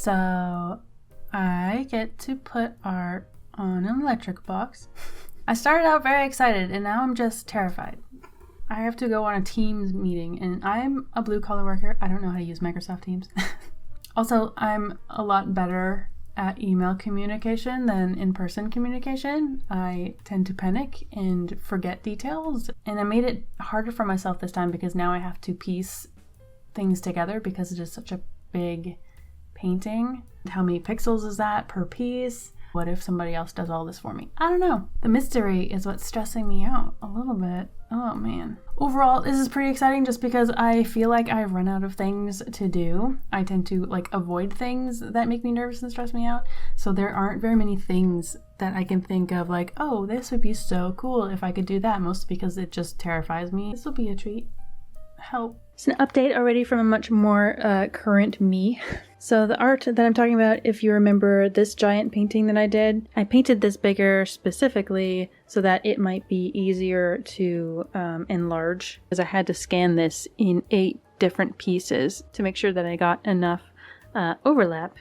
So I get to put art on an electric box. I started out very excited and now I'm just terrified. I have to go on a Teams meeting and I'm a blue collar worker. I don't know how to use Microsoft Teams. Also, I'm a lot better at email communication than in-person communication. I tend to panic and forget details, and I made it harder for myself this time because now I have to piece things together because it is such a big painting. How many pixels is that per piece? What if somebody else does all this for me? I don't know. The mystery is what's stressing me out a little bit. Oh man. Overall, this is pretty exciting just because I feel like I've run out of things to do. I tend to avoid things that make me nervous and stress me out. So there aren't very many things that I can think of oh, this would be so cool if I could do that, mostly because it just terrifies me. This will be a treat. Help. It's an update already from a much more current me. So the art that I'm talking about, if you remember this giant painting that I painted this bigger specifically so that it might be easier to enlarge, because I had to scan this in 8 different pieces to make sure that I got enough overlap.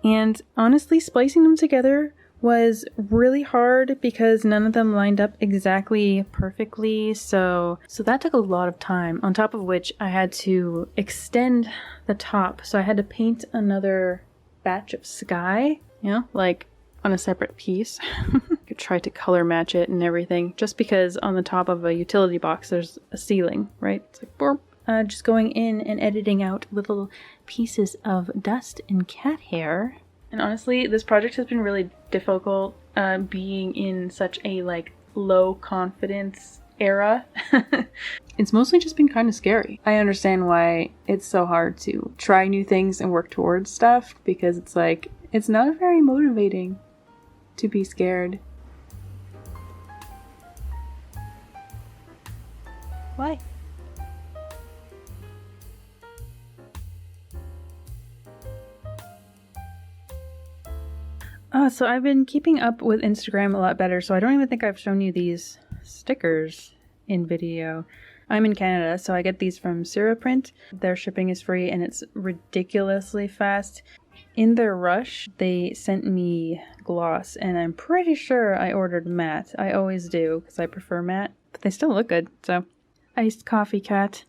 And honestly, splicing them together was really hard because none of them lined up exactly perfectly, so that took a lot of time, on top of which I had to extend the top, so I had to paint another batch of sky, on a separate piece. I could try to color match it and everything, just because on the top of a utility box there's a ceiling, right? It's like borp. Just going in and editing out little pieces of dust and cat hair. And honestly, this project has been really difficult being in such a low confidence era. It's mostly just been kind of scary. I understand why it's so hard to try new things and work towards stuff, because it's not very motivating to be scared. Why? So I've been keeping up with Instagram a lot better, so I don't even think I've shown you these stickers in video. I'm in Canada, so I get these from Siraprint. Their shipping is free and it's ridiculously fast. In their rush, they sent me gloss, and I'm pretty sure I ordered matte. I always do, because I prefer matte, but they still look good. So, Iced Coffee Cat,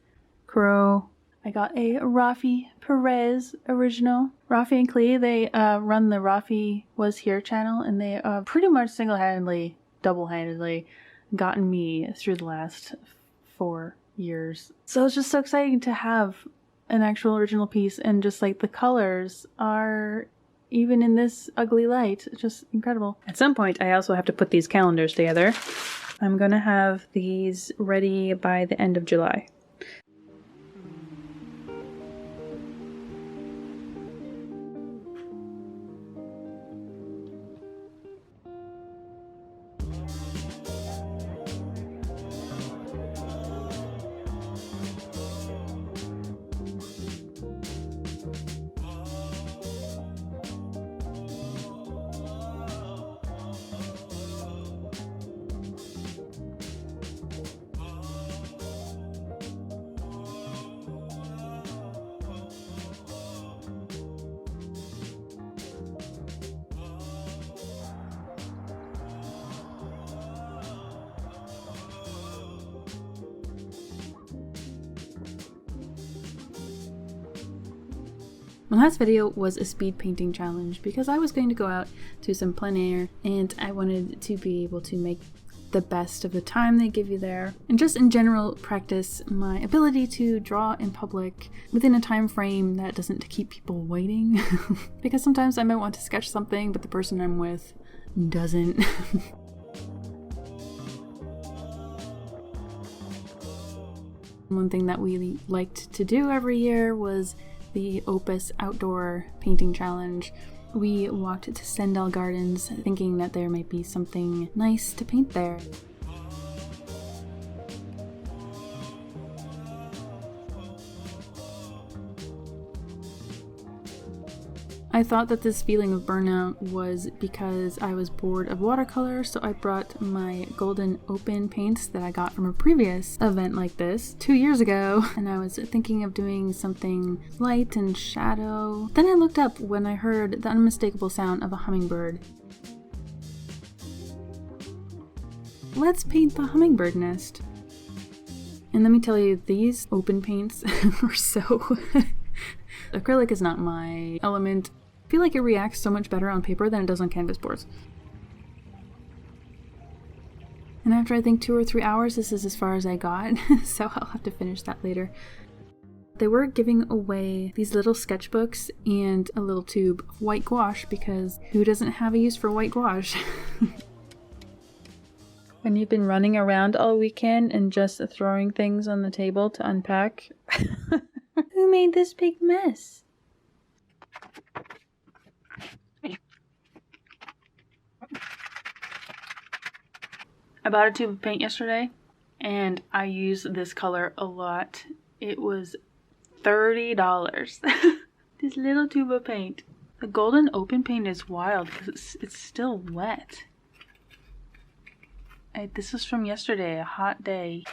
Crow. I got a Rafi Perez original. Rafi and Klee, they run the Rafi Was Here channel, and they pretty much single-handedly, double-handedly gotten me through the last 4 years. So it's just so exciting to have an actual original piece, and just the colors are, even in this ugly light, just incredible. At some point, I also have to put these calendars together. I'm gonna have these ready by the end of July. My last video was a speed painting challenge because I was going to go out to some plein air and I wanted to be able to make the best of the time they give you there, and just in general practice my ability to draw in public within a time frame that doesn't keep people waiting. Because sometimes I might want to sketch something but the person I'm with doesn't. One thing that we liked to do every year was the Opus Outdoor Painting Challenge. We walked to Stendhal Gardens thinking that there might be something nice to paint there. I thought that this feeling of burnout was because I was bored of watercolor, so I brought my golden open paints that I got from a previous event like this 2 years ago, and I was thinking of doing something light and shadow. Then I looked up when I heard the unmistakable sound of a hummingbird. Let's paint the hummingbird nest. And let me tell you, these open paints are so... Acrylic is not my element. I feel like it reacts so much better on paper than it does on canvas boards. And after I think 2 or 3 hours, this is as far as I got, so I'll have to finish that later. They were giving away these little sketchbooks and a little tube of white gouache because who doesn't have a use for white gouache? When you've been running around all weekend and just throwing things on the table to unpack. Who made this big mess? I bought a tube of paint yesterday and I used this color a lot. It was $30. This little tube of paint. The golden open paint is wild because it's still wet. This is from yesterday, a hot day.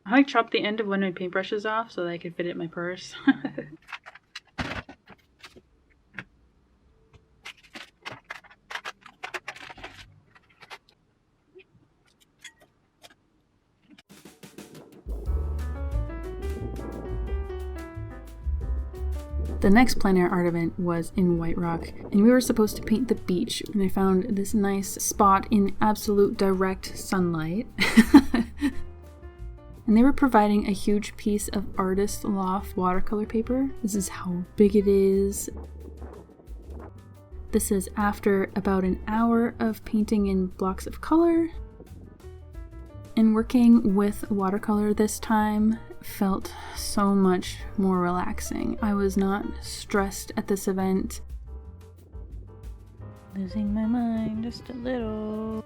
I chopped the end of one of my paintbrushes off so that I could fit it in my purse. The next plein air art event was in White Rock, and we were supposed to paint the beach, and I found this nice spot in absolute direct sunlight. And they were providing a huge piece of Artist Loft watercolor paper. This is how big it is. This is after about an hour of painting in blocks of color. And working with watercolor this time felt so much more relaxing. I was not stressed at this event. Losing my mind just a little.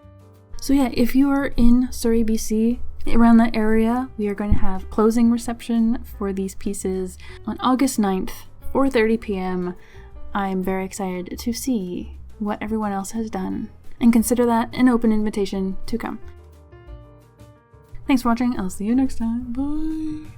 So yeah, if you are in Surrey, BC, around that area, we are going to have closing reception for these pieces on August 9th, 4:30 p.m. I'm very excited to see what everyone else has done and consider that an open invitation to come. Thanks for watching. I'll see you next time. Bye.